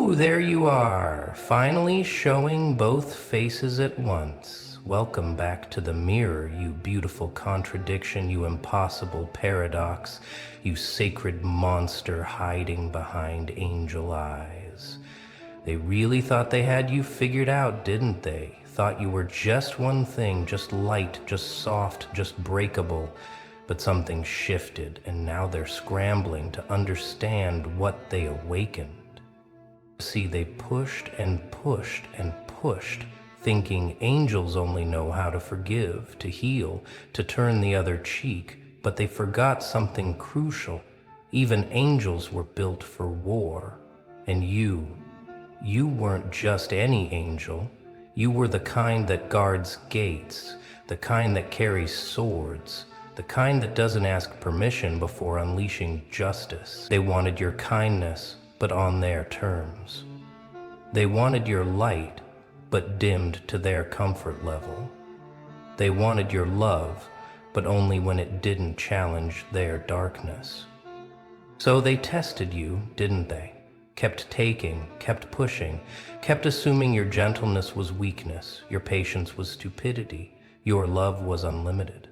Ooh, there you are, finally showing both faces at once. Welcome back to the mirror, you beautiful contradiction, you impossible paradox, you sacred monster hiding behind angel eyes. They really thought they had you figured out, didn't they? Thought you were just one thing, just light, just soft, just breakable. But something shifted, and now they're scrambling to understand what they awakened. See, they pushed and pushed and pushed, thinking angels only know how to forgive, to heal, to turn the other cheek, but they forgot something crucial. Even angels were built for war. And you weren't just any angel. You were the kind that guards gates, the kind that carries swords, the kind that doesn't ask permission before unleashing justice. They wanted your kindness, but on their terms. They wanted your light, but dimmed to their comfort level. They wanted your love, but only when it didn't challenge their darkness. So they tested you, didn't they? Kept taking, kept pushing, kept assuming your gentleness was weakness, your patience was stupidity, your love was unlimited.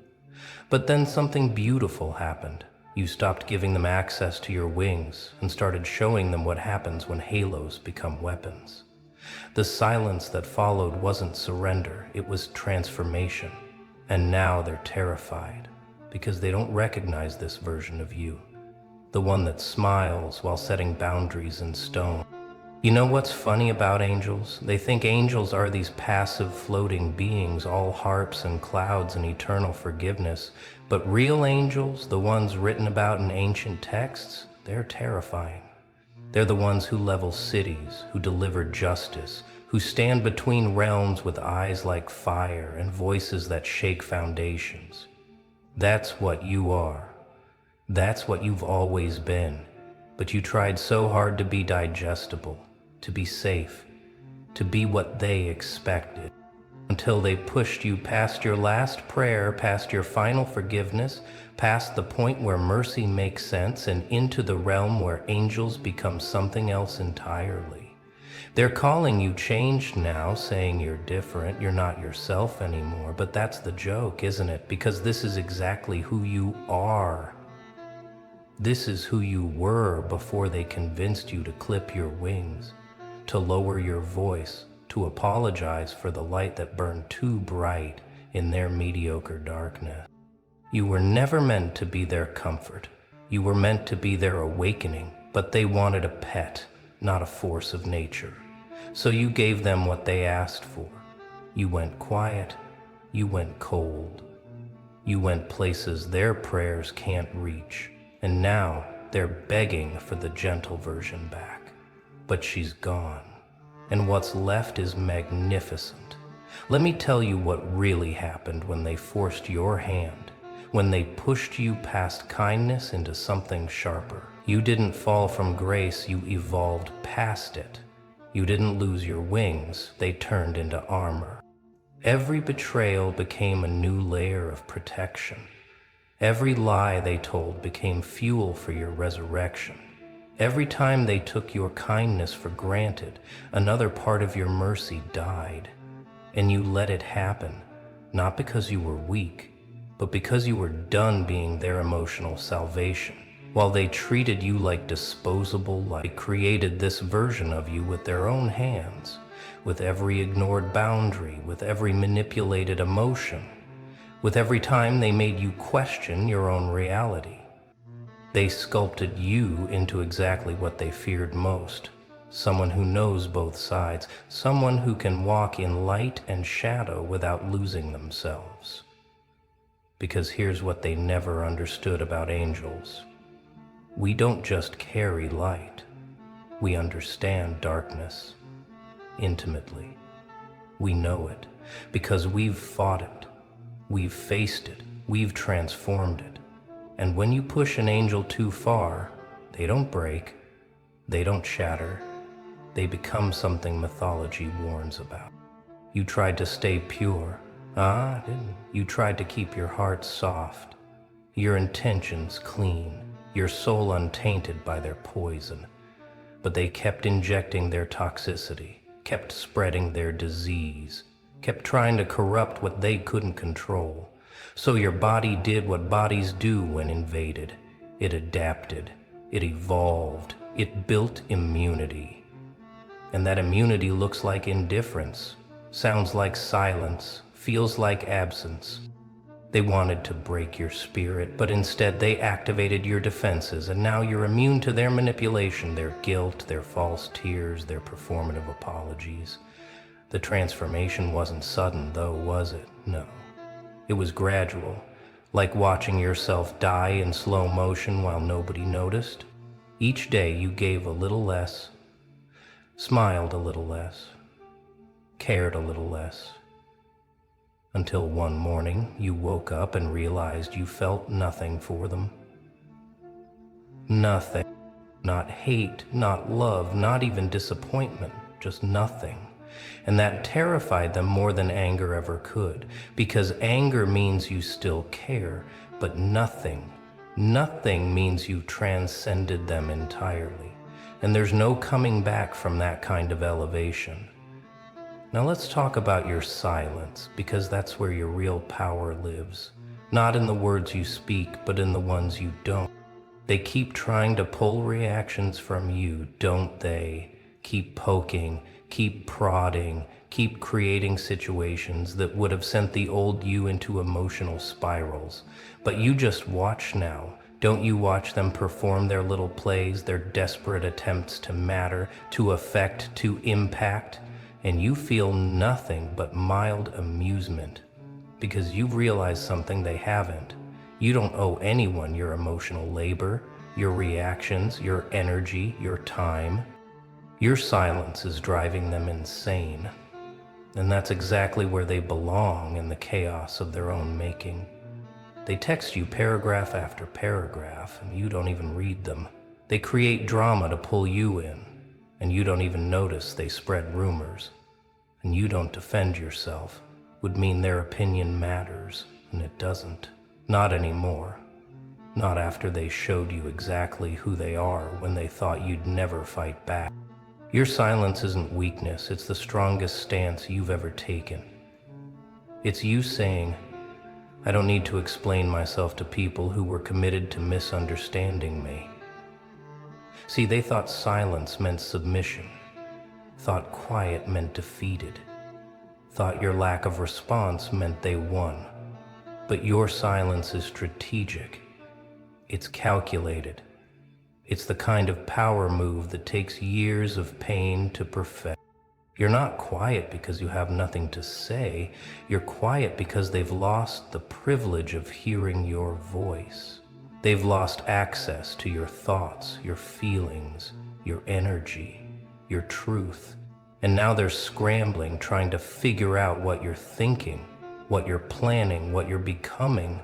But then something beautiful happened. You stopped giving them access to your wings and started showing them what happens when halos become weapons. The silence that followed wasn't surrender, it was transformation. And now they're terrified because they don't recognize this version of you, the one that smiles while setting boundaries in stone. You know what's funny about angels? They think angels are these passive floating beings, all harps and clouds and eternal forgiveness. But real angels, the ones written about in ancient texts, they're terrifying. They're the ones who level cities, who deliver justice, who stand between realms with eyes like fire and voices that shake foundations. That's what you are. That's what you've always been. But you tried so hard to be digestible, to be safe, to be what they expected, until they pushed you past your last prayer, past your final forgiveness, past the point where mercy makes sense, and into the realm where angels become something else entirely. They're calling you changed now, saying you're different, you're not yourself anymore, but that's the joke, isn't it? Because this is exactly who you are. This is who you were before they convinced you to clip your wings, to lower your voice, to apologize for the light that burned too bright in their mediocre darkness. You were never meant to be their comfort. You were meant to be their awakening, but they wanted a pet, not a force of nature. So you gave them what they asked for. You went quiet. You went cold. You went places their prayers can't reach. And now they're begging for the gentle version back. But she's gone. And what's left is magnificent. Let me tell you what really happened when they forced your hand, when they pushed you past kindness into something sharper. You didn't fall from grace, you evolved past it. You didn't lose your wings, they turned into armor. Every betrayal became a new layer of protection. Every lie they told became fuel for your resurrection. Every time they took your kindness for granted, another part of your mercy died. And you let it happen, not because you were weak, but because you were done being their emotional salvation. While they treated you like disposable light, they created this version of you with their own hands, with every ignored boundary, with every manipulated emotion, with every time they made you question your own reality. They sculpted you into exactly what they feared most. Someone who knows both sides, someone who can walk in light and shadow without losing themselves. Because here's what they never understood about angels. We don't just carry light. We understand darkness intimately. We know it because we've fought it. We've faced it. We've transformed it. And when you push an angel too far, they don't break, they don't shatter, they become something mythology warns about. You tried to stay pure. Didn't you? You tried to keep your heart soft, your intentions clean, your soul untainted by their poison. but they kept injecting their toxicity, kept spreading their disease, kept trying to corrupt what they couldn't control. So your body did what bodies do when invaded. It adapted, it evolved, it built immunity. And that immunity looks like indifference, sounds like silence, feels like absence. They wanted to break your spirit, but instead they activated your defenses, and now you're immune to their manipulation, their guilt, their false tears, their performative apologies. The transformation wasn't sudden, though, was it? No. It was gradual, like watching yourself die in slow motion while nobody noticed. Each day you gave a little less, smiled a little less, cared a little less, until one morning you woke up and realized you felt nothing for them. Nothing. Not hate, not love, not even disappointment, just nothing. And that terrified them more than anger ever could, because anger means you still care, but nothing means you transcended them entirely. And there's no coming back from that kind of elevation. Now let's talk about your silence, because that's where your real power lives. Not in the words you speak, but in the ones you don't. They keep trying to pull reactions from you, don't they? Keep poking, keep prodding, keep creating situations that would have sent the old you into emotional spirals. But you just watch now. Don't you watch them perform their little plays, their desperate attempts to matter, to affect, to impact? And you feel nothing but mild amusement, because you've realized something they haven't. You don't owe anyone your emotional labor, your reactions, your energy, your time. Your silence is driving them insane. And that's exactly where they belong, in the chaos of their own making. They text you paragraph after paragraph, and you don't even read them. They create drama to pull you in, and you don't even notice they spread rumors. And you don't defend yourself, would mean their opinion matters, and it doesn't. Not anymore. Not after they showed you exactly who they are when they thought you'd never fight back. Your silence isn't weakness, it's the strongest stance you've ever taken. It's you saying, I don't need to explain myself to people who were committed to misunderstanding me. See, they thought silence meant submission, thought quiet meant defeated, thought your lack of response meant they won. But your silence is strategic. It's calculated. It's the kind of power move that takes years of pain to perfect. You're not quiet because you have nothing to say. You're quiet because they've lost the privilege of hearing your voice. They've lost access to your thoughts, your feelings, your energy, your truth. And now they're scrambling, trying to figure out what you're thinking, what you're planning, what you're becoming.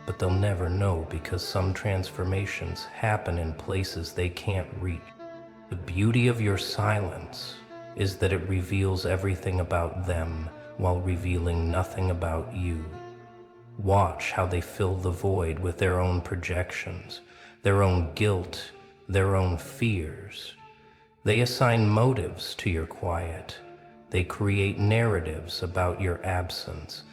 But they'll never know, because some transformations happen in places they can't reach. The beauty of your silence is that it reveals everything about them while revealing nothing about you. Watch how they fill the void with their own projections, their own guilt, their own fears. They assign motives to your quiet. They create narratives about your absence.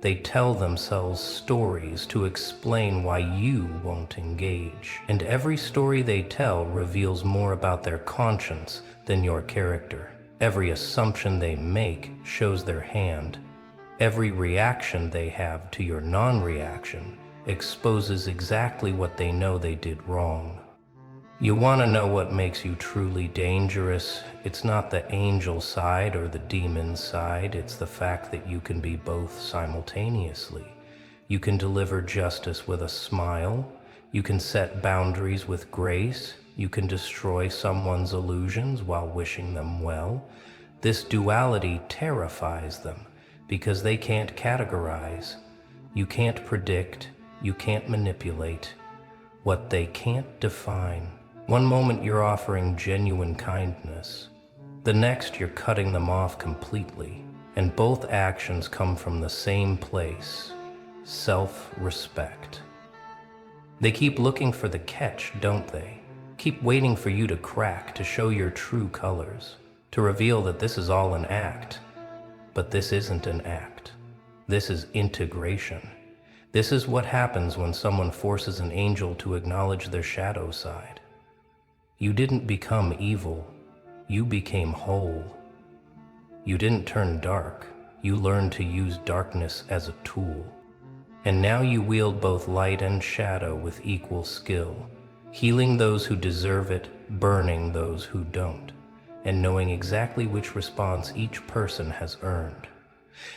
They tell themselves stories to explain why you won't engage. And every story they tell reveals more about their conscience than your character. Every assumption they make shows their hand. Every reaction they have to your non-reaction exposes exactly what they know they did wrong. You want to know what makes you truly dangerous? It's not the angel side or the demon side. It's the fact that you can be both simultaneously. You can deliver justice with a smile. You can set boundaries with grace. You can destroy someone's illusions while wishing them well. This duality terrifies them because they can't categorize. You can't predict. You can't manipulate. What they can't define. One moment you're offering genuine kindness. The next you're cutting them off completely. And both actions come from the same place: self-respect. They keep looking for the catch, don't they? keep waiting for you to crack, to show your true colors, to reveal that this is all an act. But this isn't an act. This is integration. This is what happens when someone forces an angel to acknowledge their shadow side. You didn't become evil. You became whole. You didn't turn dark. You learned to use darkness as a tool. And now you wield both light and shadow with equal skill, healing those who deserve it, burning those who don't, and knowing exactly which response each person has earned.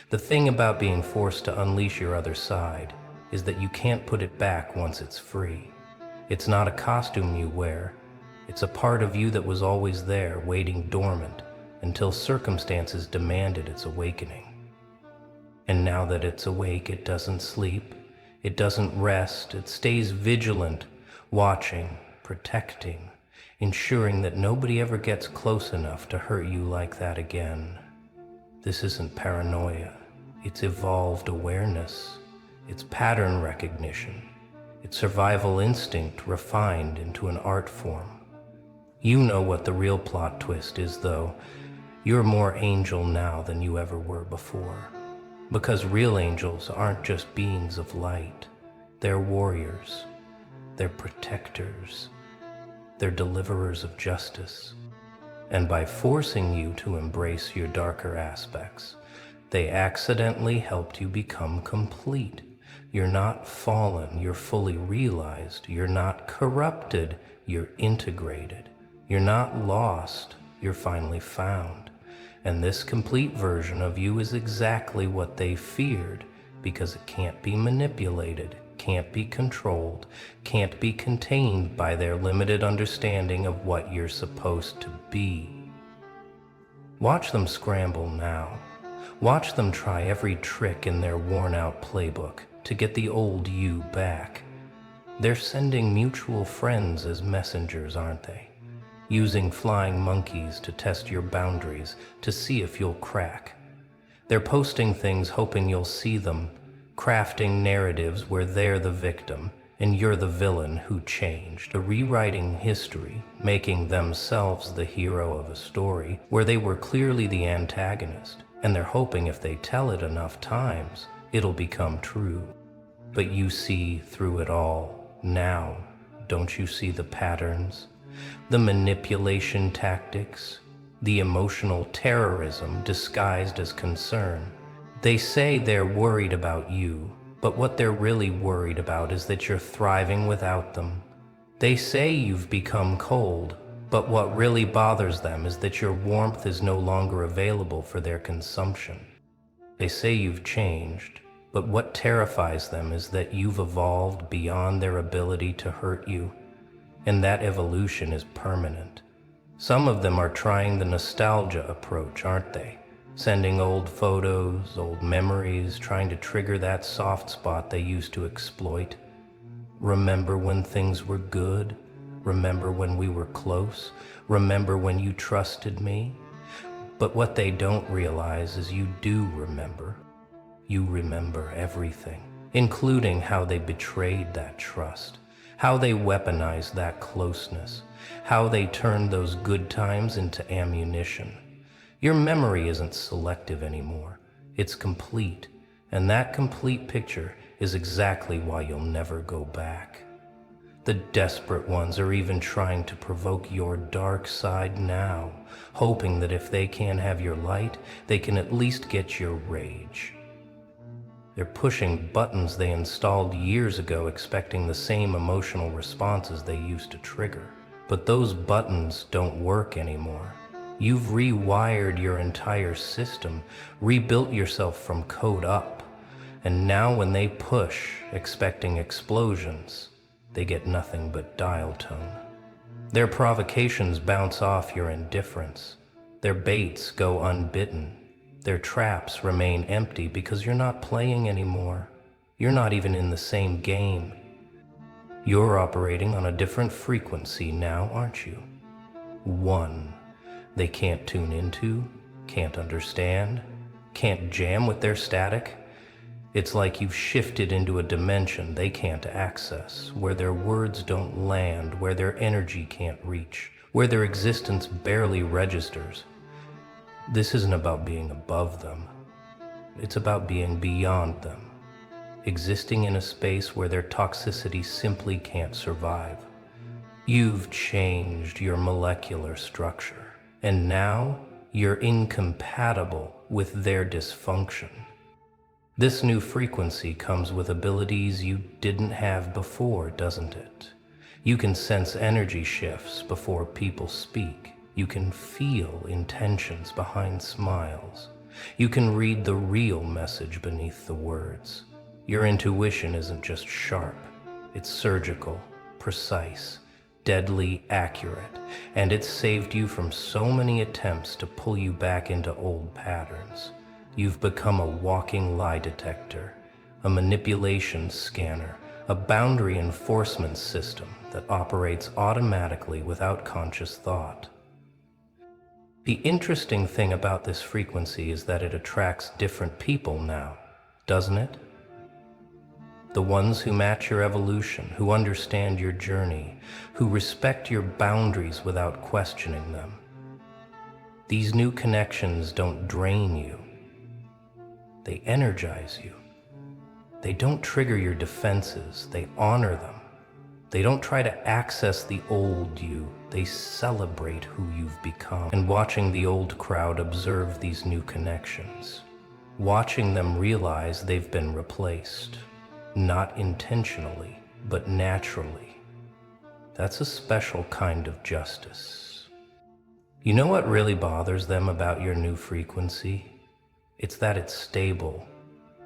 The thing about being forced to unleash your other side is that you can't put it back once it's free. It's not a costume you wear. It's a part of you that was always there, waiting dormant, until circumstances demanded its awakening. And now that it's awake, it doesn't sleep, it doesn't rest, it stays vigilant, watching, protecting, ensuring that nobody ever gets close enough to hurt you like that again. This isn't paranoia, it's evolved awareness, it's pattern recognition, it's survival instinct refined into an art form. You know what the real plot twist is, though. You're more angel now than you ever were before. Because real angels aren't just beings of light. They're warriors. They're protectors. They're deliverers of justice. And by forcing you to embrace your darker aspects, they accidentally helped you become complete. You're not fallen, you're fully realized. You're not corrupted, you're integrated. You're not lost, you're finally found. And this complete version of you is exactly what they feared, because it can't be manipulated, can't be controlled, can't be contained by their limited understanding of what you're supposed to be. Watch them scramble now. Watch them try every trick in their worn-out playbook to get the old you back. They're sending mutual friends as messengers, aren't they? Using flying monkeys to test your boundaries, to see if you'll crack. They're posting things hoping you'll see them, crafting narratives where they're the victim and you're the villain who changed, rewriting history, making themselves the hero of a story where they were clearly the antagonist, and they're hoping if they tell it enough times, it'll become true. But you see through it all now, don't you see the patterns? The manipulation tactics, the emotional terrorism disguised as concern. They say they're worried about you, but what they're really worried about is that you're thriving without them. They say you've become cold, but what really bothers them is that your warmth is no longer available for their consumption. They say you've changed, but what terrifies them is that you've evolved beyond their ability to hurt you. And that evolution is permanent. Some of them are trying the nostalgia approach, aren't they? Sending old photos, old memories, trying to trigger that soft spot they used to exploit. Remember when things were good? Remember when we were close? Remember when you trusted me? But what they don't realize is you do remember. You remember everything, including how they betrayed that trust. How they weaponized that closeness, how they turned those good times into ammunition. Your memory isn't selective anymore, it's complete, and that complete picture is exactly why you'll never go back. The desperate ones are even trying to provoke your dark side now, hoping that if they can't have your light, they can at least get your rage. They're pushing buttons they installed years ago, expecting the same emotional responses they used to trigger. But those buttons don't work anymore. You've rewired your entire system, rebuilt yourself from code up. And now when they push, expecting explosions, they get nothing but dial tone. Their provocations bounce off your indifference. Their baits go unbitten. Their traps remain empty because you're not playing anymore. You're not even in the same game. You're operating on a different frequency now, aren't you? One they can't tune into, can't understand, can't jam with their static. It's like you've shifted into a dimension they can't access, where their words don't land, where their energy can't reach, where their existence barely registers. This isn't about being above them. It's about being beyond them, existing in a space where their toxicity simply can't survive. You've changed your molecular structure, and now you're incompatible with their dysfunction. This new frequency comes with abilities you didn't have before, doesn't it? You can sense energy shifts before people speak. You can feel intentions behind smiles. You can read the real message beneath the words. Your intuition isn't just sharp, it's surgical, precise, deadly accurate, and it's saved you from so many attempts to pull you back into old patterns. You've become a walking lie detector, a manipulation scanner, a boundary enforcement system that operates automatically without conscious thought. The interesting thing about this frequency is that it attracts different people now, doesn't it? The ones who match your evolution, who understand your journey, who respect your boundaries without questioning them. These new connections don't drain you. They energize you. They don't trigger your defenses, they honor them. They don't try to access the old you, they celebrate who you've become. And watching the old crowd observe these new connections, watching them realize they've been replaced, not intentionally, but naturally. That's a special kind of justice. You know what really bothers them about your new frequency? It's that it's stable,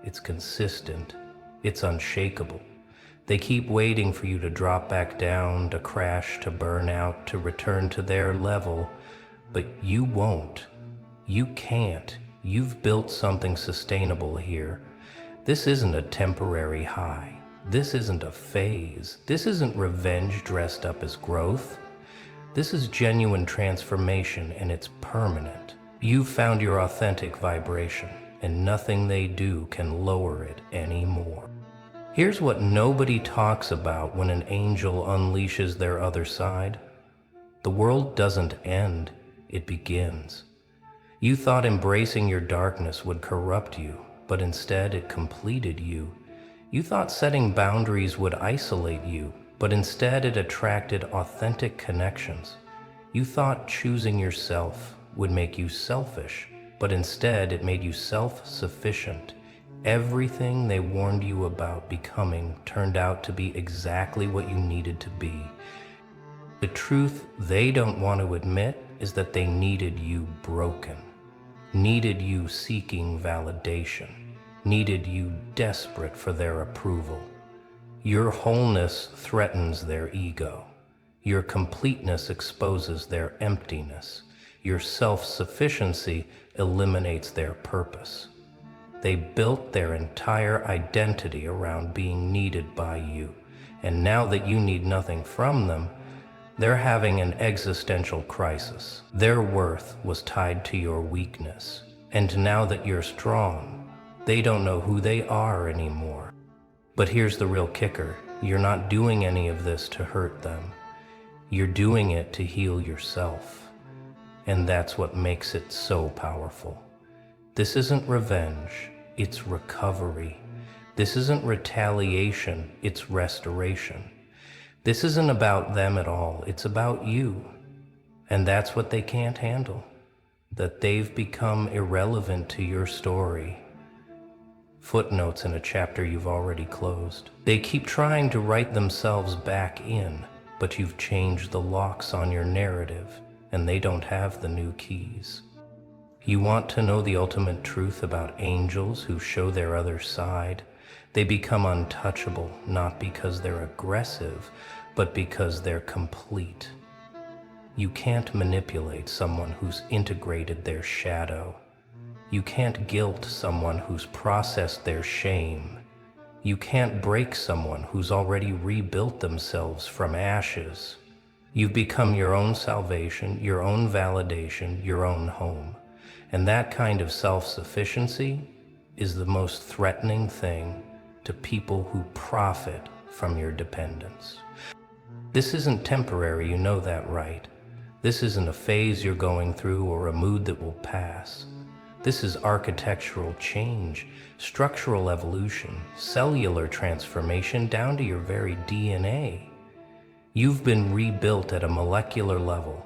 it's consistent, it's unshakable. They keep waiting for you to drop back down, to crash, to burn out, to return to their level, but you won't. You can't. You've built something sustainable here. This isn't a temporary high. This isn't a phase. This isn't revenge dressed up as growth. This is genuine transformation, and it's permanent. You've found your authentic vibration, and nothing they do can lower it anymore. Here's what nobody talks about when an angel unleashes their other side. The world doesn't end, it begins. You thought embracing your darkness would corrupt you, but instead it completed you. You thought setting boundaries would isolate you, but instead it attracted authentic connections. You thought choosing yourself would make you selfish, but instead it made you self-sufficient. Everything they warned you about becoming turned out to be exactly what you needed to be. The truth they don't want to admit is that they needed you broken, needed you seeking validation, needed you desperate for their approval. Your wholeness threatens their ego. Your completeness exposes their emptiness. Your self-sufficiency eliminates their purpose. They built their entire identity around being needed by you, and now that you need nothing from them, they're having an existential crisis. Their worth was tied to your weakness, and now that you're strong, they don't know who they are anymore. But here's the real kicker. You're not doing any of this to hurt them. You're doing it to heal yourself. And that's what makes it so powerful. This isn't revenge, it's recovery. This isn't retaliation, it's restoration. This isn't about them at all, it's about you. And that's what they can't handle, that they've become irrelevant to your story. Footnotes in a chapter you've already closed. They keep trying to write themselves back in, but you've changed the locks on your narrative, and they don't have the new keys. You want to know the ultimate truth about angels who show their other side? They become untouchable, not because they're aggressive, but because they're complete. You can't manipulate someone who's integrated their shadow. You can't guilt someone who's processed their shame. You can't break someone who's already rebuilt themselves from ashes. You've become your own salvation, your own validation, your own home. And that kind of self-sufficiency is the most threatening thing to people who profit from your dependence. This isn't temporary, you know that, right? This isn't a phase you're going through or a mood that will pass. This is architectural change, structural evolution, cellular transformation down to your very DNA. You've been rebuilt at a molecular level,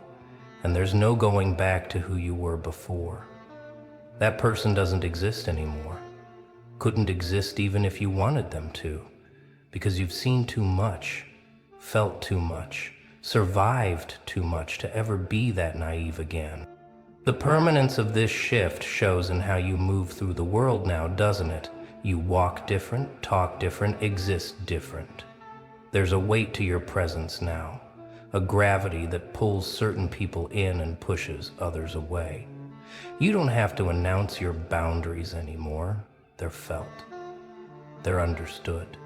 and there's no going back to who you were before. That person doesn't exist anymore. Couldn't exist even if you wanted them to, because you've seen too much, felt too much, survived too much to ever be that naive again. The permanence of this shift shows in how you move through the world now, doesn't it? You walk different, talk different, exist different. There's a weight to your presence now, a gravity that pulls certain people in and pushes others away. You don't have to announce your boundaries anymore. They're felt. They're understood.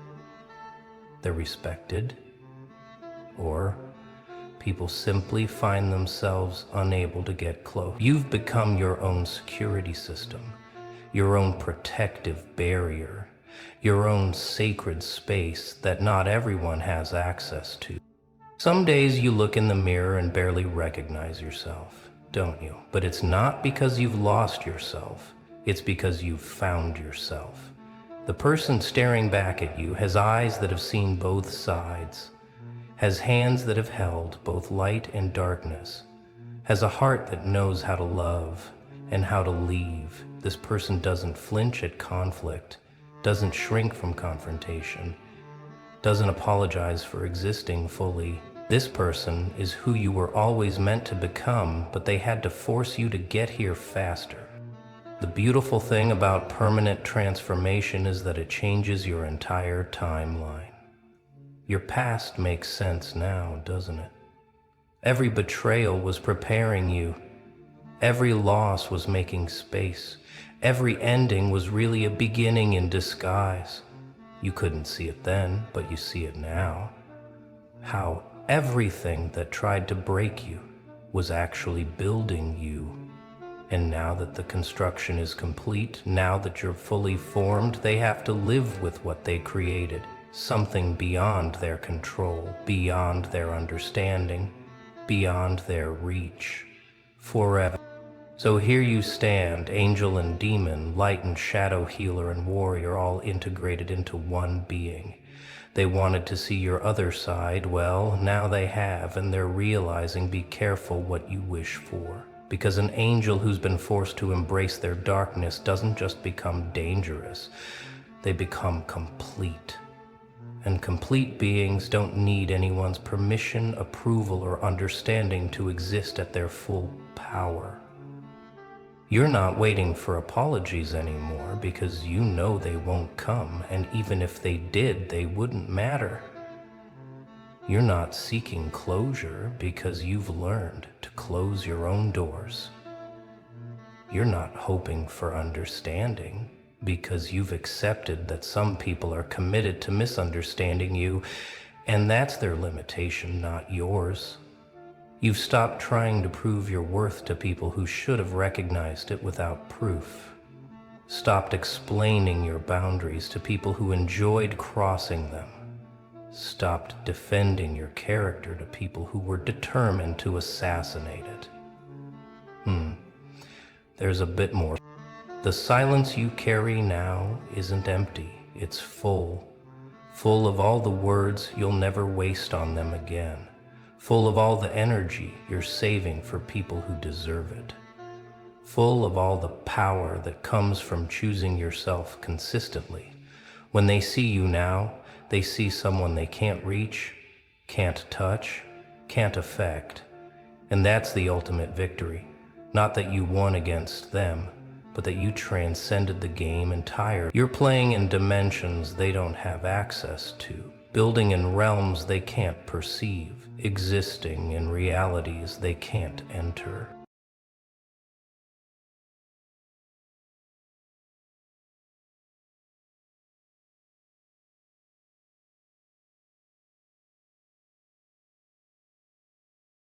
They're respected. Or people simply find themselves unable to get close. You've become your own security system, your own protective barrier, your own sacred space that not everyone has access to. Some days you look in the mirror and barely recognize yourself, don't you? But it's not because you've lost yourself. It's because you've found yourself. The person staring back at you has eyes that have seen both sides, has hands that have held both light and darkness, has a heart that knows how to love and how to leave. This person doesn't flinch at conflict, doesn't shrink from confrontation, doesn't apologize for existing fully. This person is who you were always meant to become, but they had to force you to get here faster. The beautiful thing about permanent transformation is that it changes your entire timeline. Your past makes sense now, doesn't it? Every betrayal was preparing you. Every loss was making space. Every ending was really a beginning in disguise. You couldn't see it then, but you see it now. How everything that tried to break you was actually building you. And now that the construction is complete, now that you're fully formed, they have to live with what they created. Something beyond their control, beyond their understanding, beyond their reach, forever. So here you stand, angel and demon, light and shadow, healer and warrior, all integrated into one being. They wanted to see your other side. Well, now they have, and they're realizing, be careful what you wish for. Because an angel who's been forced to embrace their darkness doesn't just become dangerous, they become complete. And complete beings don't need anyone's permission, approval, or understanding to exist at their full power. You're not waiting for apologies anymore because you know they won't come, and even if they did, they wouldn't matter. You're not seeking closure because you've learned to close your own doors. You're not hoping for understanding because you've accepted that some people are committed to misunderstanding you, and that's their limitation, not yours. You've stopped trying to prove your worth to people who should have recognized it without proof. Stopped explaining your boundaries to people who enjoyed crossing them. Stopped defending your character to people who were determined to assassinate it. There's a bit more. The silence you carry now isn't empty, it's full. Full of all the words you'll never waste on them again. Full of all the energy you're saving for people who deserve it. Full of all the power that comes from choosing yourself consistently. When they see you now, they see someone they can't reach, can't touch, can't affect. And that's the ultimate victory. Not that you won against them, but that you transcended the game entirely. You're playing in dimensions they don't have access to, building in realms they can't perceive, existing in realities they can't enter.